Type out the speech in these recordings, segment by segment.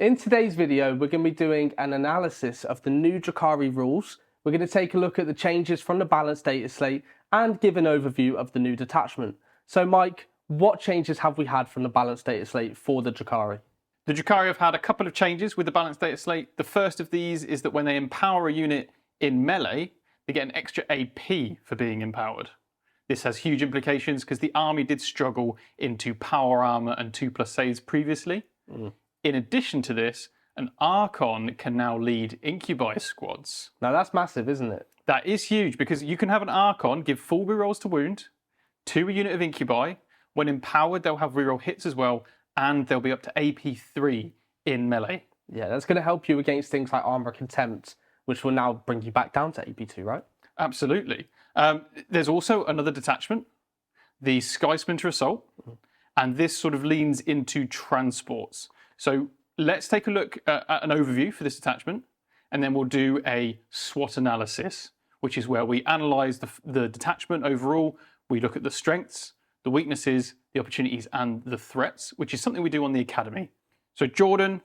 In today's video, we're going to be doing an analysis of the new Drukhari rules. We're going to take a look at the changes from the Balance Dataslate and give an overview of the new detachment. So Mike, what changes have we had from the Balance Dataslate for the Drukhari? The Drukhari have had a couple of changes with the Balance Dataslate. The first of these is that when they empower a unit in melee, they get an extra AP for being empowered. This has huge implications because the army did struggle into power armor and 2+ saves previously. In addition to this, an Archon can now lead Incubi squads. Now that's massive, isn't it? That is huge because you can have an Archon give full rerolls to wound to a unit of Incubi. When empowered, they'll have reroll hits as well, and they'll be up to AP 3 in melee. Yeah, that's going to help you against things like Armor Contempt, which will now bring you back down to AP 2, right? Absolutely. There's also another detachment, the Sky-Splinter Assault, and this sort of leans into transports. So let's take a look at an overview for this detachment, and then we'll do a SWOT analysis, which is where we analyse the detachment overall. We look at the strengths, the weaknesses, the opportunities, and the threats, which is something we do on the Academy. So Jordan,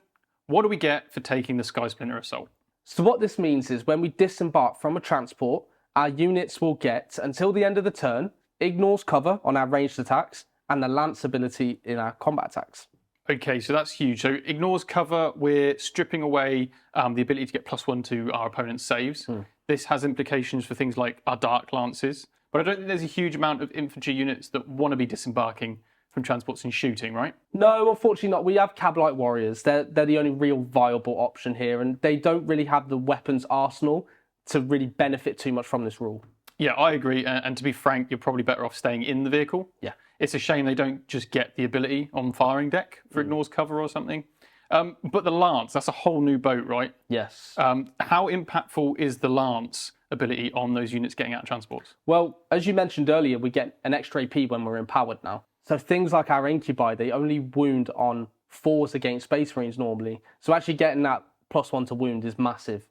what do we get for taking the Sky-Splinter Assault? So what this means is when we disembark from a transport, our units will get, until the end of the turn, ignores cover on our ranged attacks and the lance ability in our combat attacks. Okay, so that's huge. So ignores cover, we're stripping away the ability to get +1 to our opponent's saves. This has implications for things like our Dark Lances, but I don't think there's a huge amount of infantry units that want to be disembarking from transports and shooting, right? No, unfortunately not. We have Cabalite Warriors. They're the only real viable option here, and they don't really have the weapons arsenal to really benefit too much from this rule. Yeah, I agree. And to be frank, you're probably better off staying in the vehicle. Yeah. It's a shame they don't just get the ability on firing deck for ignores cover or something. But the Lance, that's a whole new boat, right? Yes. How impactful is the Lance ability on those units getting out of transports? Well, as you mentioned earlier, we get an extra AP when we're empowered now. So things like our Incubi, they only wound on 4s against Space Marines normally. So actually getting that +1 to wound is massive.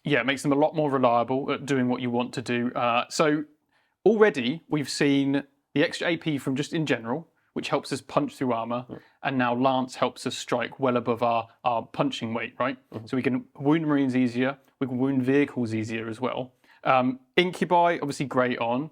Yeah, it makes them a lot more reliable at doing what you want to do. So already we've seen the extra AP from just in general, which helps us punch through armor, and now Lance helps us strike well above our punching weight, right? So we can wound Marines easier, we can wound vehicles easier as well. Incubi, obviously great on.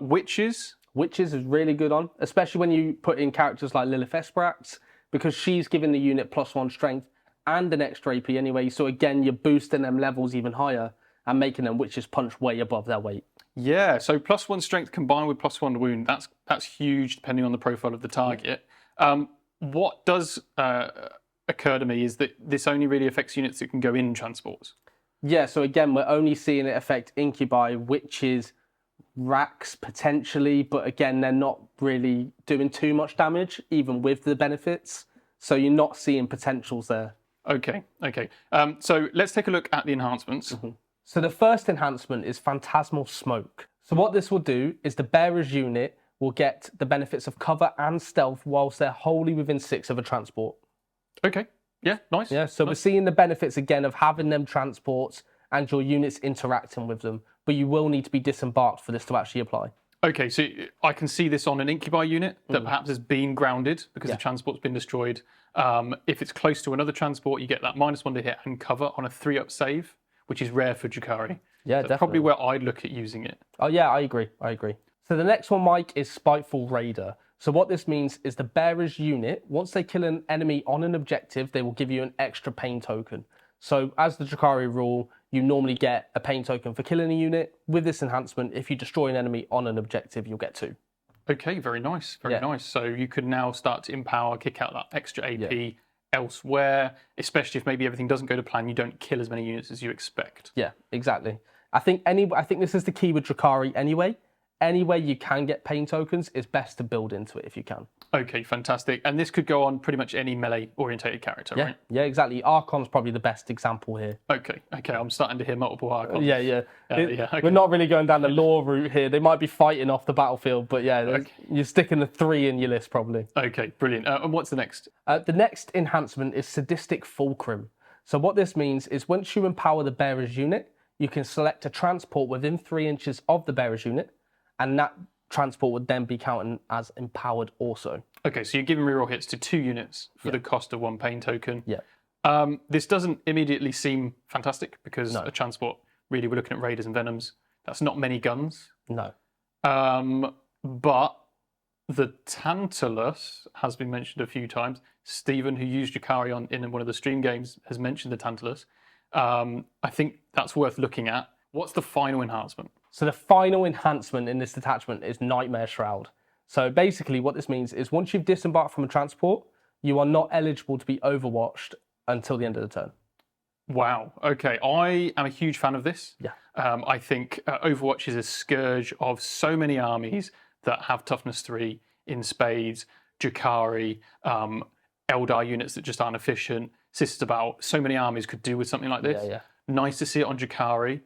Witches is really good on, especially when you put in characters like Lilith Esperax, because she's giving the unit +1 strength and an extra AP anyway. So again, you're boosting them levels even higher and making them witches punch way above their weight. Yeah, so +1 strength combined with +1 wound, that's huge depending on the profile of the target. What does occur to me is that this only really affects units that can go in transports. Yeah, so again, we're only seeing it affect Incubi, witches, racks potentially, but again, they're not really doing too much damage, even with the benefits. So you're not seeing potentials there. Okay. So let's take a look at the enhancements. So the first enhancement is Phantasmal Smoke. So what this will do is the bearer's unit will get the benefits of cover and stealth whilst they're wholly within 6 of a transport. Okay, yeah, nice. Yeah, so nice. We're seeing the benefits again of having them transports and your units interacting with them, but you will need to be disembarked for this to actually apply. Okay, so I can see this on an Incubi unit that perhaps has been grounded because the transport's been destroyed. If it's close to another transport, you get that -1 to hit and cover on a 3-up save, which is rare for Drukhari. Yeah, That's probably where I'd look at using it. Oh yeah, I agree. So the next one, Mike, is Spiteful Raider. So what this means is the bearer's unit, once they kill an enemy on an objective, they will give you an extra pain token. So as the Drukhari rule, you normally get a pain token for killing a unit. With this enhancement, if you destroy an enemy on an objective, you'll get 2. Okay, very nice, very nice. So you could now start to empower, kick out that extra AP elsewhere, especially if maybe everything doesn't go to plan, you don't kill as many units as you expect. Yeah, exactly. I think this is the key with Drukhari anyway. Any way you can get pain tokens, it's best to build into it if you can. Okay, fantastic. And this could go on pretty much any melee-orientated character, right? Yeah, exactly. Archon's probably the best example here. Okay. I'm starting to hear multiple Archons. Yeah. Okay. We're not really going down the lore route here. They might be fighting off the battlefield, but you're sticking the 3 in your list probably. Okay, brilliant. And what's the next? The next enhancement is Sadistic Fulcrum. So what this means is once you empower the bearer's unit, you can select a transport within 3 inches of the bearer's unit, and that transport would then be counted as empowered also. Okay, so you're giving reroll hits to 2 units for the cost of 1 pain token. Yeah. This doesn't immediately seem fantastic because No. a transport, really, we're looking at Raiders and Venoms. That's not many guns. No. But the Tantalus has been mentioned a few times. Stephen, who used Drukhari in one of the stream games, has mentioned the Tantalus. I think that's worth looking at. What's the final enhancement? So the final enhancement in this detachment is Nightmare Shroud. So basically what this means is once you've disembarked from a transport, you are not eligible to be overwatched until the end of the turn. Wow. Okay. I am a huge fan of this. Yeah. I think Overwatch is a scourge of so many armies that have toughness 3 in spades, Drukhari, Eldar units that just aren't efficient. Sisters about so many armies could do with something like this. Yeah. Nice to see it on Drukhari.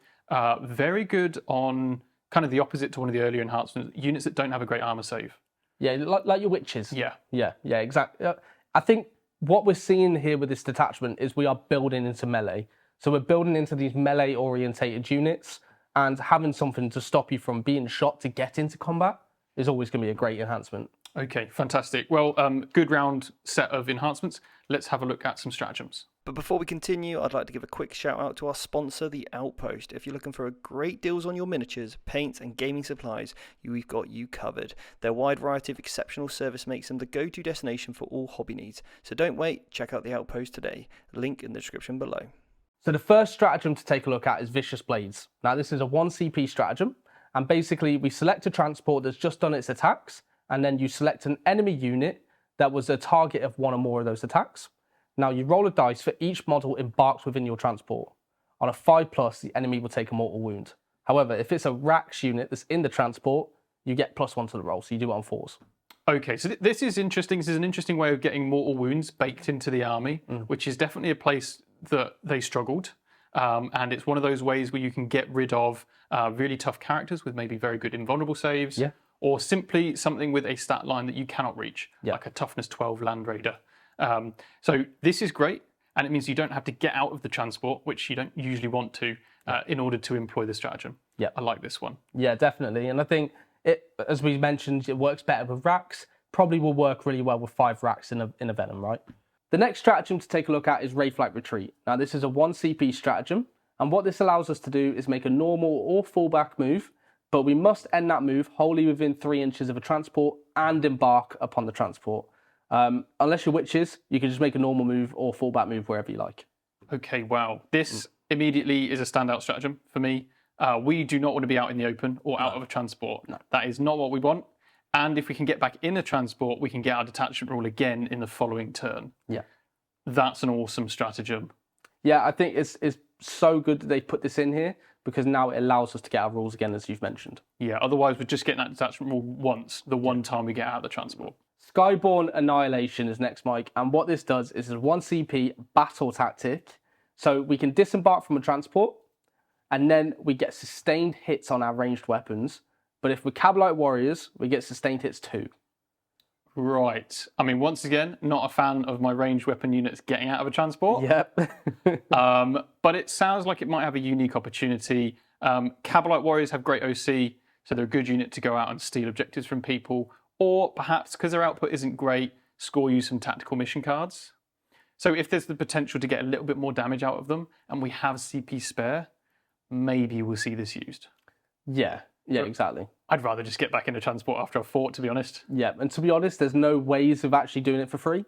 Very good on kind of the opposite to one of the earlier enhancements, units that don't have a great armor save. Yeah, like your witches. Yeah. Yeah, exactly. I think what we're seeing here with this detachment is we are building into melee. So we're building into these melee orientated units, and having something to stop you from being shot to get into combat is always going to be a great enhancement. Okay, fantastic. Well, good round set of enhancements. Let's have a look at some stratagems. But before we continue, I'd like to give a quick shout out to our sponsor, The Outpost. If you're looking for great deals on your miniatures, paints and gaming supplies, we've got you covered. Their wide variety of exceptional service makes them the go-to destination for all hobby needs. So don't wait, check out The Outpost today. Link in the description below. So the first stratagem to take a look at is Vicious Blades. Now this is a 1 CP stratagem, and basically we select a transport that's just done its attacks, and then you select an enemy unit that was a target of one or more of those attacks. Now you roll a dice for each model embarked within your transport. On a 5+, the enemy will take a mortal wound. However, if it's a Rax unit that's in the transport, you get +1 to the roll, so you do it on 4s. Okay, so this is interesting. This is an interesting way of getting mortal wounds baked into the army, which is definitely a place that they struggled. And it's one of those ways where you can get rid of really tough characters with maybe very good invulnerable saves, or simply something with a stat line that you cannot reach, like a toughness 12 Land Raider. So this is great, and it means you don't have to get out of the transport, which you don't usually want to, in order to employ the stratagem. Yeah, I like this one. Yeah, definitely. And I think, it, as we mentioned, it works better with Rax. Probably will work really well with 5 Rax in a Venom, right? The next stratagem to take a look at is Wraithlight Retreat. Now this is a 1 CP stratagem, and what this allows us to do is make a normal or fallback move, but we must end that move wholly within 3 inches of a transport and embark upon the transport. Unless you're witches, you can just make a normal move or fallback move wherever you like. Okay, wow. This immediately is a standout stratagem for me. We do not want to be out in the open or out of a transport. No. That is not what we want. And if we can get back in a transport, we can get our detachment rule again in the following turn. Yeah. That's an awesome stratagem. Yeah, I think it's so good that they put this in here, because now it allows us to get our rules again, as you've mentioned. Yeah, otherwise we're just getting that detachment rule once, the one time we get out of the transport. Skyborn Annihilation is next, Mike, and what this does is a 1 CP battle tactic. So we can disembark from a transport, and then we get sustained hits on our ranged weapons. But if we're Cabalite Warriors, we get sustained hits too. Right. I mean, once again, not a fan of my ranged weapon units getting out of a transport. Yep. But it sounds like it might have a unique opportunity. Cabalite Warriors have great OC, so they're a good unit to go out and steal objectives from people. Or perhaps, because their output isn't great, score you some tactical mission cards. So if there's the potential to get a little bit more damage out of them, and we have CP spare, maybe we'll see this used. Yeah, exactly. I'd rather just get back into transport after I've fought, to be honest. Yeah, and to be honest, there's no ways of actually doing it for free.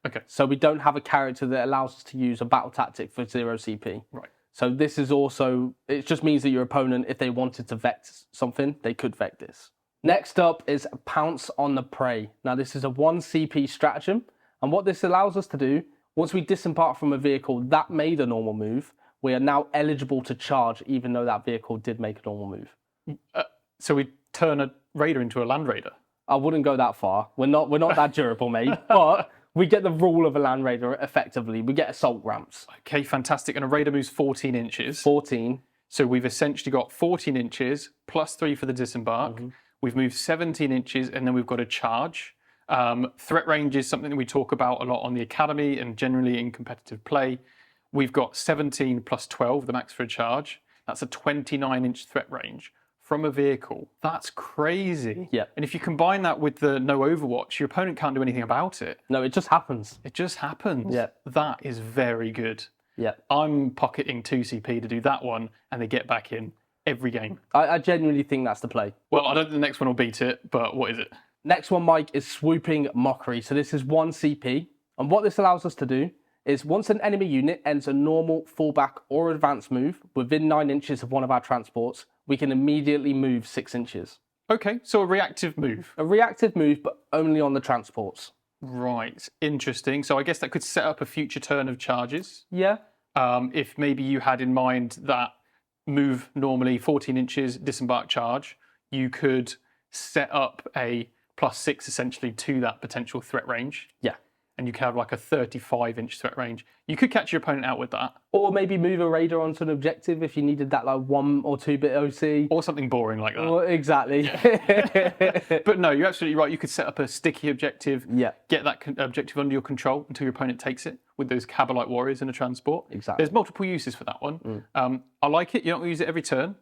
Okay. So we don't have a character that allows us to use a battle tactic for 0 CP. Right. So this is also, it just means that your opponent, if they wanted to vect something, they could vect this. Next up is Pounce on the Prey. Now this is a 1 CP stratagem, and what this allows us to do, once we disembark from a vehicle that made a normal move, we are now eligible to charge even though that vehicle did make a normal move. So we turn a raider into a Land Raider? I wouldn't go that far. We're not that durable, mate, but we get the rule of a Land Raider effectively. We get assault ramps. Okay, fantastic. And a raider moves 14 inches. 14. So we've essentially got 14 inches plus 3 for the disembark. We've moved 17 inches, and then we've got a charge. Threat range is something that we talk about a lot on the Academy and generally in competitive play. We've got 17 plus 12, the max for a charge. That's a 29-inch threat range. from a vehicle. That's crazy. Yeah. And if you combine that with the no Overwatch, your opponent can't do anything about it. No, it just happens. It just happens. Yeah. That is very good. Yeah. I'm pocketing 2 CP to do that one, and they get back in every game. I genuinely think that's the play. Well, I don't think the next one will beat it, but what is it? Next one, Mike, is Swooping Mockery. So this is 1 CP. And what this allows us to do is once an enemy unit ends a normal, fallback, or advanced move within 9 inches of one of our transports, we can immediately move 6 inches. Okay, so a reactive move. A reactive move, but only on the transports. Right, interesting. So I guess that could set up a future turn of charges. Yeah. If maybe you had in mind that move normally 14 inches, disembark charge, you could set up a +6 essentially to that potential threat range. Yeah. And you could have like a 35-inch threat range. You could catch your opponent out with that. Or maybe move a raider onto an objective if you needed that like 1 or 2 bit OC. Or something boring like that. Well, exactly. But no, you're absolutely right. You could set up a sticky objective, Yeah. get that objective under your control until your opponent takes it with those Cabalite warriors in a transport. Exactly. There's multiple uses for that one. I like it. You don't use it every turn,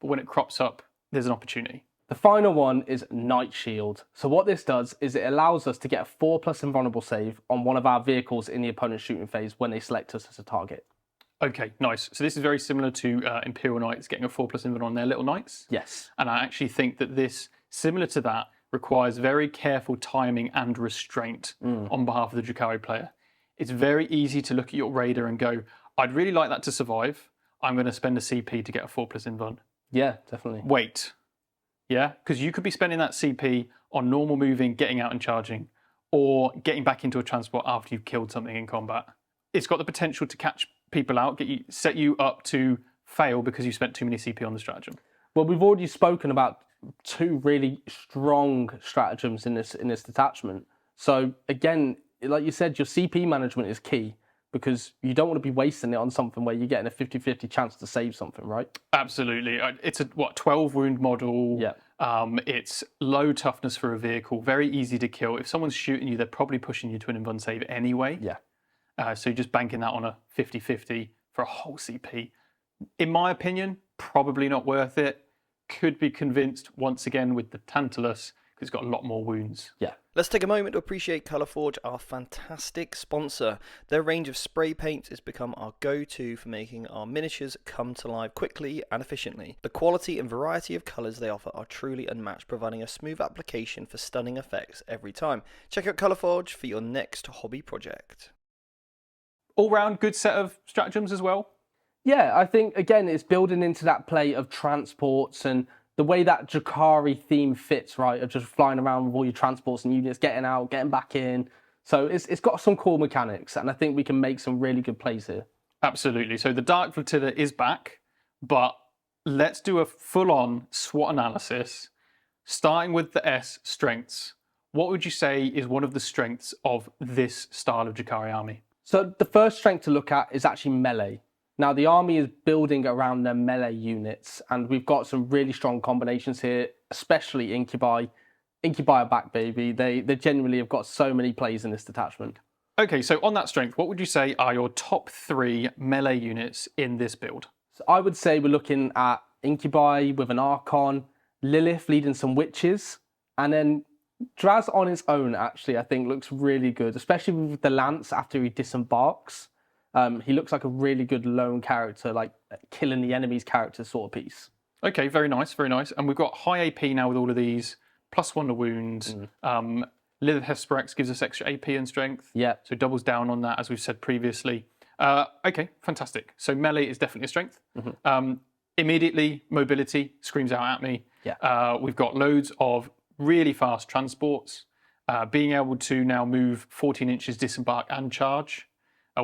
but when it crops up, there's an opportunity. The final one is Night Shield. So what this does is it allows us to get a 4+ invulnerable save on one of our vehicles in the opponent's shooting phase when they select us as a target. Okay, nice. So this is very similar to Imperial Knights getting a 4+ invuln on their little knights. Yes. And I actually think that this, similar to that, requires very careful timing and restraint on behalf of the Drukhari player. It's very easy to look at your raider and go, I'd really like that to survive. I'm going to spend a CP to get a 4+ invuln. Yeah, definitely. Wait. Yeah, because you could be spending that CP on normal moving, getting out and charging, or getting back into a transport after you've killed something in combat. It's got the potential to catch people out, set you up to fail because you spent too many CP on the stratagem. Well, we've already spoken about 2 really strong stratagems in this detachment. So again, like you said, your CP management is key because you don't want to be wasting it on something where you're getting a 50-50 chance to save something, right? Absolutely. It's a 12 wound model. Yeah. It's low toughness for a vehicle, very easy to kill. If someone's shooting you, they're probably pushing you to an invuln save anyway. Yeah. So you're just banking that on a 50-50 for a whole CP. In my opinion, probably not worth it. Could be convinced once again with the Tantalus because it's got a lot more wounds. Yeah. Let's take a moment to appreciate Colourforge, our fantastic sponsor. Their range of spray paints has become our go-to for making our miniatures come to life quickly and efficiently. The quality and variety of colours they offer are truly unmatched, providing a smooth application for stunning effects every time. Check out Colourforge for your next hobby project. All round good set of stratagems as well. Yeah, I think, again, it's building into that play of transports and the way that Drukhari theme fits, right, of just flying around with all your transports and units, getting out, getting back in. So it's got some cool mechanics, and I think we can make some really good plays here. Absolutely. So the Dark Flotilla is back, but let's do a full-on SWOT analysis, starting with the S, strengths. What would you say is one of the strengths of this style of Drukhari army? So the first strength to look at is actually melee. Now, the army is building around their melee units, and we've got some really strong combinations here, especially Incubi. Incubi are back, baby. They genuinely have got so many plays in this detachment. Okay, so on that strength, what would you say are your top 3 melee units in this build? So I would say we're looking at Incubi with an Archon, Lilith leading some witches, and then Draz on its own, actually, I think looks really good, especially with the Lance after he disembarks. He looks like a really good lone character, like killing the enemy's character sort of piece. Okay, very nice, very nice. And we've got high AP now with all of these, +1 to wounds. Lilith Hesperex gives us extra AP and strength. Yeah. So doubles down on that, as we've said previously. Okay, fantastic. So melee is definitely a strength. Immediately, mobility screams out at me. Yeah. We've got loads of really fast transports. Being able to now move 14 inches, disembark and charge.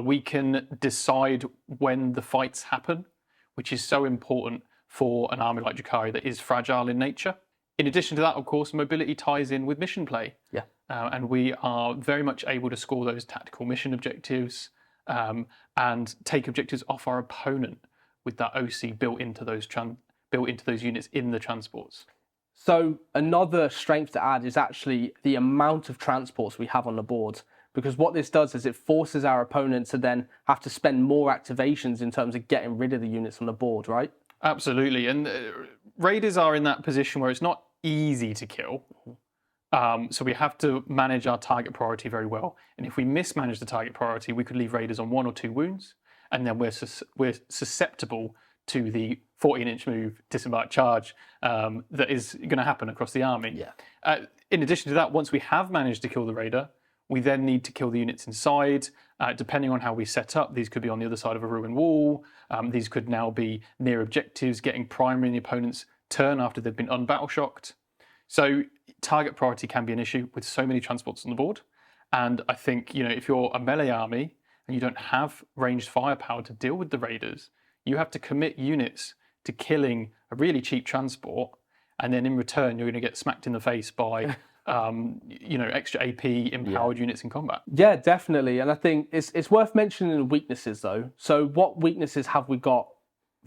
We can decide when the fights happen, which is so important for an army like Drukhari that is fragile in nature. In addition to that, of course, mobility ties in with mission play. Yeah. And we are very much able to score those tactical mission objectives and take objectives off our opponent with that OC built into those units in the transports. So another strength to add is actually the amount of transports we have on the board. Because what this does is it forces our opponent to then have to spend more activations in terms of getting rid of the units on the board, right? Absolutely. And Raiders are in that position where it's not easy to kill. So we have to manage our target priority very well. And if we mismanage the target priority, we could leave Raiders on 1 or 2 wounds, and then we're susceptible to the 14-inch move, disembark charge that is going to happen across the army. Yeah. In addition to that, once we have managed to kill the Raider, we then need to kill the units inside. Depending on how we set up, these could be on the other side of a ruined wall. These could now be near objectives, getting primary in the opponent's turn after they've been unbattle shocked. So target priority can be an issue with so many transports on the board. And I think, if you're a melee army and you don't have ranged firepower to deal with the Raiders, you have to commit units to killing a really cheap transport, and then in return you're going to get smacked in the face by extra AP empowered units in combat. Yeah, definitely. And I think it's worth mentioning the weaknesses though. So what weaknesses have we got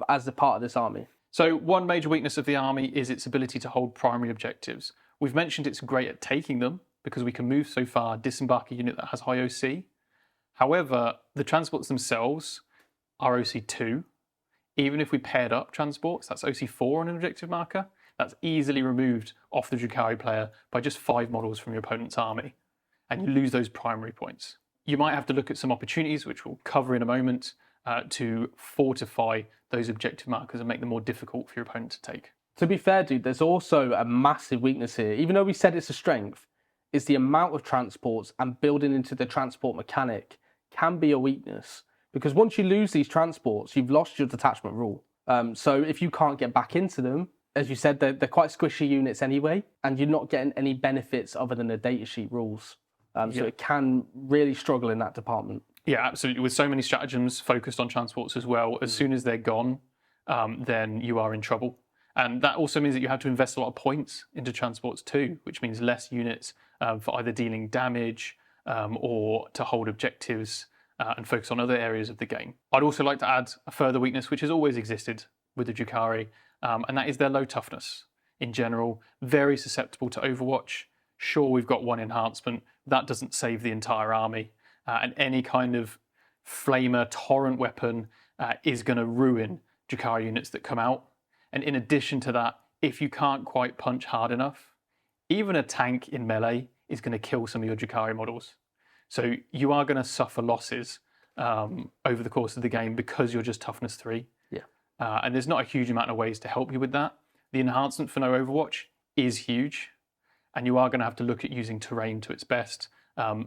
as a part of this army? So one major weakness of the army is its ability to hold primary objectives. We've mentioned it's great at taking them because we can move so far, disembark a unit that has high OC. However, the transports themselves are OC2. Even if we paired up transports, that's OC4 on an objective marker, that's easily removed off the Drukhari player by just 5 models from your opponent's army, and you lose those primary points. You might have to look at some opportunities, which we'll cover in a moment, to fortify those objective markers and make them more difficult for your opponent to take. To be fair, dude, there's also a massive weakness here. Even though we said it's a strength, is the amount of transports and building into the transport mechanic can be a weakness. Because once you lose these transports, you've lost your detachment rule. So if you can't get back into them, as you said, they're quite squishy units anyway, and you're not getting any benefits other than the datasheet rules. So it can really struggle in that department. Yeah, absolutely. With so many stratagems focused on transports as well, as soon as they're gone, then you are in trouble. And that also means that you have to invest a lot of points into transports too, which means less units for either dealing damage or to hold objectives and focus on other areas of the game. I'd also like to add a further weakness, which has always existed with the Drukhari, and that is their low toughness. In general, very susceptible to Overwatch. Sure, we've got 1 enhancement. That doesn't save the entire army. And any kind of flamer torrent weapon is going to ruin Drukhari units that come out. And in addition to that, if you can't quite punch hard enough, even a tank in melee is going to kill some of your Drukhari models. So you are going to suffer losses over the course of the game because you're just toughness 3. Yeah. And there's not a huge amount of ways to help you with that. The enhancement for no Overwatch is huge, and you are going to have to look at using terrain to its best.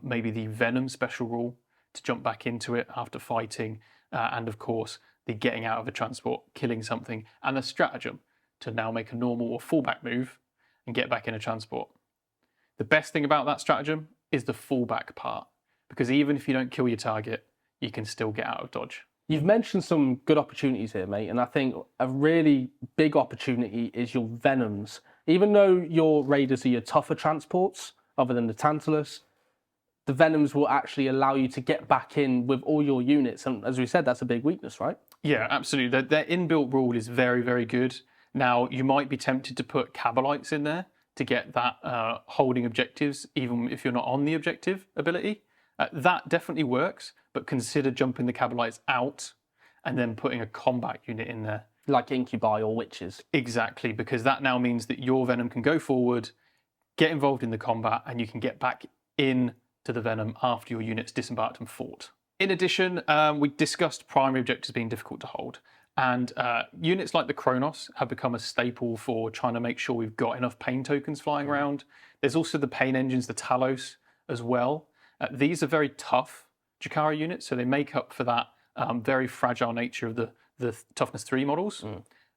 Maybe the Venom special rule to jump back into it after fighting, and of course the getting out of a transport, killing something, and the stratagem to now make a normal or fallback move and get back in a transport. The best thing about that stratagem is the fallback part, because even if you don't kill your target, you can still get out of dodge. You've mentioned some good opportunities here, mate, and I think a really big opportunity is your Venoms. Even though your Raiders are your tougher transports, other than the Tantalus, the Venoms will actually allow you to get back in with all your units, and as we said, that's a big weakness, right? Yeah, absolutely. Their inbuilt rule is very, very good. Now, you might be tempted to put Cabalites in there to get that holding objectives, even if you're not on the objective ability. That definitely works, but consider jumping the Cabalites out and then putting a combat unit in there. Like Incubi or Witches. Exactly, because that now means that your Venom can go forward, get involved in the combat, and you can get back in to the Venom after your unit's disembarked and fought. In addition, we discussed primary objectives being difficult to hold. And units like the Kronos have become a staple for trying to make sure we've got enough pain tokens flying around. There's also the pain engines, the Talos as well. These are very tough Drukhari units, so they make up for that very fragile nature of the toughness 3 models.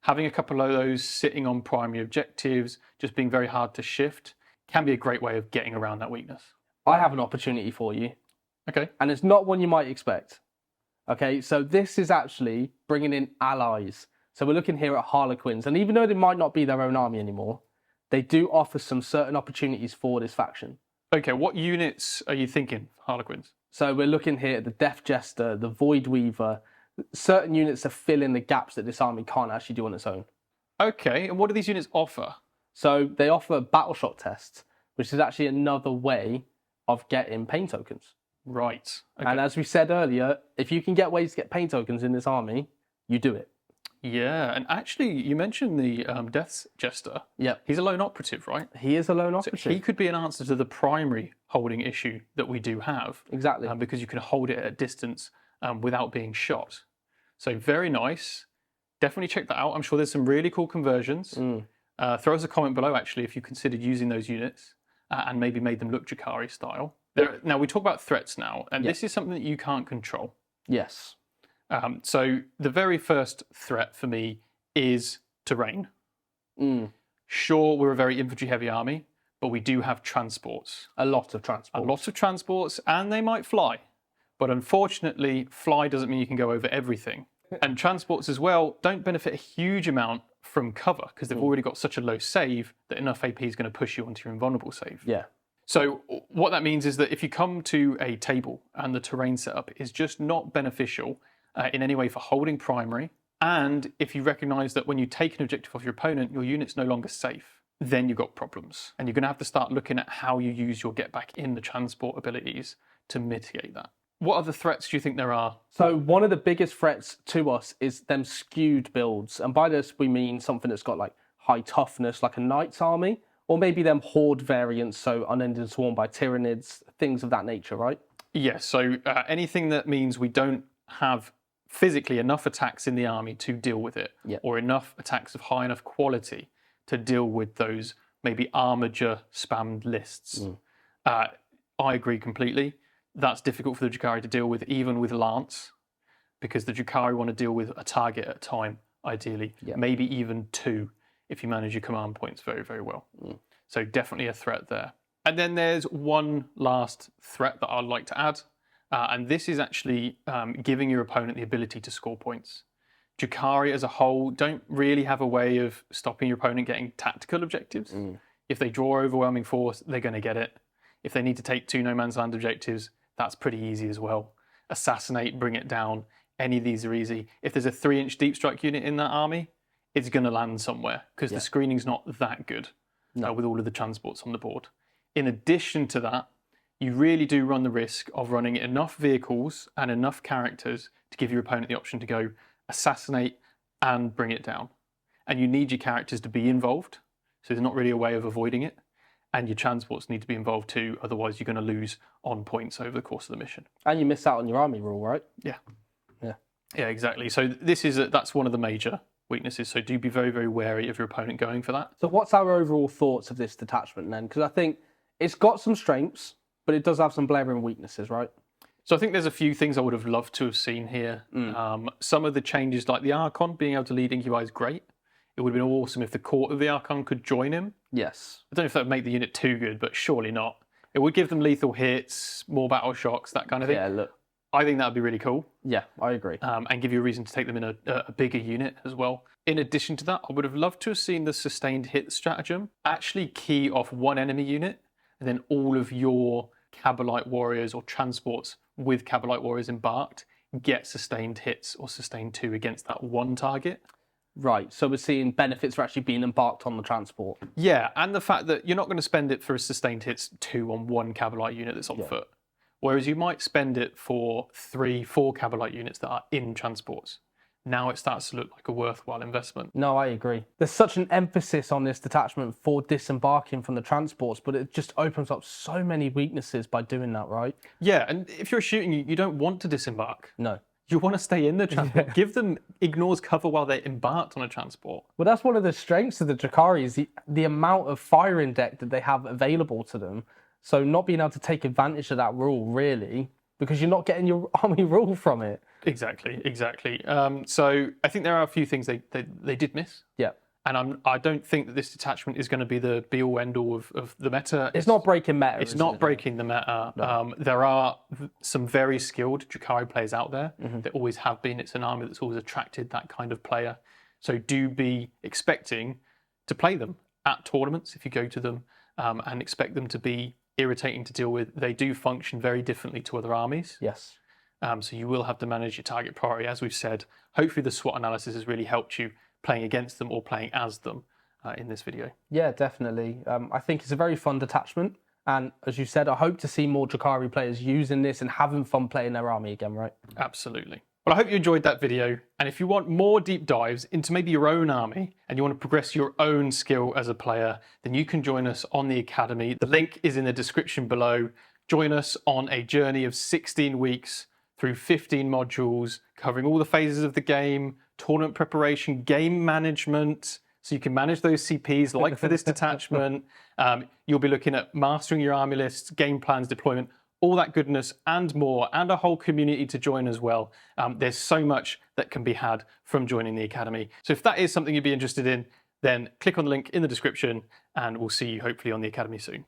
Having a couple of those sitting on primary objectives, just being very hard to shift, can be a great way of getting around that weakness. I have an opportunity for you. Okay. And it's not one you might expect. Okay, so this is actually bringing in allies. So we're looking here at Harlequins, and even though they might not be their own army anymore, they do offer some certain opportunities for this faction. Okay, what units are you thinking, Harlequins? So we're looking here at the Death Jester, the Void Weaver, certain units to fill in the gaps that this army can't actually do on its own. Okay, and what do these units offer? So they offer battle shock tests, which is actually another way of getting pain tokens. Right. Okay. And as we said earlier, if you can get ways to get pain tokens in this army, you do it. Yeah, and actually, you mentioned the Death's Jester. Yep. He's a lone operative, right? He is a lone So operative. he could be an answer to the primary holding issue that we do have. Exactly. Because you can hold it at a distance without being shot. So very nice. Definitely check that out. I'm sure there's some really cool conversions. Throw us a comment below, actually, if you considered using those units and maybe made them look Drukhari style. Now, we talk about threats now, and this is something that you can't control. Yes. So the very first threat for me is terrain. Sure, we're a very infantry-heavy army, but we do have transports. A lot of transports. A lot of transports, and they might fly. But unfortunately, fly doesn't mean you can go over everything. And transports as well don't benefit a huge amount from cover because they've already got such a low save that enough AP is going to push you onto your invulnerable save. Yeah. So what that means is that if you come to a table and the terrain setup is just not beneficial in any way for holding primary, and if you recognise that when you take an objective off your opponent, your unit's no longer safe, then you've got problems. And you're going to have to start looking at how you use your get back in the transport abilities to mitigate that. What other threats do you think there are? So one of the biggest threats to us is them skewed builds. And by this, we mean something that's got like high toughness, like a knight's army, or maybe them horde variants, so unending swarm by tyrannids, things of that nature, right? Yes, so anything that means we don't have physically enough attacks in the army to deal with it, or enough attacks of high enough quality to deal with those maybe armature spammed lists. I agree completely. That's difficult for the Drukhari to deal with, even with Lance, because the Drukhari want to deal with a target at a time, ideally, maybe even two, if you manage your command points very, very well. So definitely a threat there. And then there's one last threat that I'd like to add, and this is actually giving your opponent the ability to score points. Drukhari as a whole don't really have a way of stopping your opponent getting tactical objectives. If they draw overwhelming force, they're going to get it. If they need to take 2 no man's land objectives, that's pretty easy as well. Assassinate, bring it down. Any of these are easy. If there's a 3-inch deep strike unit in that army, it's going to land somewhere because the screening's not that good with all of the transports on the board. In addition to that, you really do run the risk of running enough vehicles and enough characters to give your opponent the option to go assassinate and bring it down. And you need your characters to be involved, so there's not really a way of avoiding it. And your transports need to be involved too, otherwise you're going to lose on points over the course of the mission. And you miss out on your army rule, right? Yeah, exactly. So that's one of the major weaknesses. So do be very, very wary of your opponent going for that. So what's our overall thoughts of this detachment then? Because I think it's got some strengths, but it does have some blaring weaknesses, right? So I think there's a few things I would have loved to have seen here. Some of the changes, like the Archon being able to lead Incubi, is great. It would have been awesome if the Court of the Archon could join him. Yes. I don't know if that would make the unit too good, but surely not. It would give them lethal hits, more battle shocks, that kind of thing. Yeah, look. I think that would be really cool. Yeah, I agree. And give you a reason to take them in a bigger unit as well. In addition to that, I would have loved to have seen the sustained hit stratagem actually key off one enemy unit, and then all of your Cabalite warriors or transports with Cabalite warriors embarked get sustained hits or sustained 2 against that one target. Right, so we're seeing benefits for actually being embarked on the transport. Yeah, and the fact that you're not going to spend it for a sustained hits 2 on one Cabalite unit that's on foot. Whereas you might spend it for 3, 4 Cabalite units that are in transports. Now it starts to look like a worthwhile investment. No, I agree. There's such an emphasis on this detachment for disembarking from the transports, but it just opens up so many weaknesses by doing that, right? Yeah, and if you're shooting, you don't want to disembark. No. You want to stay in the transport. Give them ignores cover while they're embarked on a transport. Well, that's one of the strengths of the Drukhari is the amount of firing deck that they have available to them. So not being able to take advantage of that rule, really, because you're not getting your army rule from it. Exactly. So I think there are a few things they did miss. Yeah. And I don't think that this detachment is going to be the be-all, end-all of the meta. It's not breaking meta. It's not breaking the meta. No. There are some very skilled Drukhari players out there. There always have been. It's an army that's always attracted that kind of player. So do be expecting to play them at tournaments if you go to them, and expect them to be irritating to deal with. They do function very differently to other armies. Yes. So you will have to manage your target priority, as we've said. Hopefully the SWOT analysis has really helped you playing against them or playing as them in this video. Yeah, definitely. I think it's a very fun detachment. And as you said, I hope to see more Drukhari players using this and having fun playing their army again, right? Absolutely. Well, I hope you enjoyed that video, and if you want more deep dives into maybe your own army and you want to progress your own skill as a player, then you can join us on the Academy. The link is in the description below. Join us on a journey of 16 weeks through 15 modules, covering all the phases of the game, tournament preparation, game management, so you can manage those CPs like for this detachment. You'll be looking at mastering your army lists, game plans, deployment, all that goodness and more, and a whole community to join as well. There's so much that can be had from joining the Academy. So if that is something you'd be interested in, then click on the link in the description and we'll see you hopefully on the Academy soon.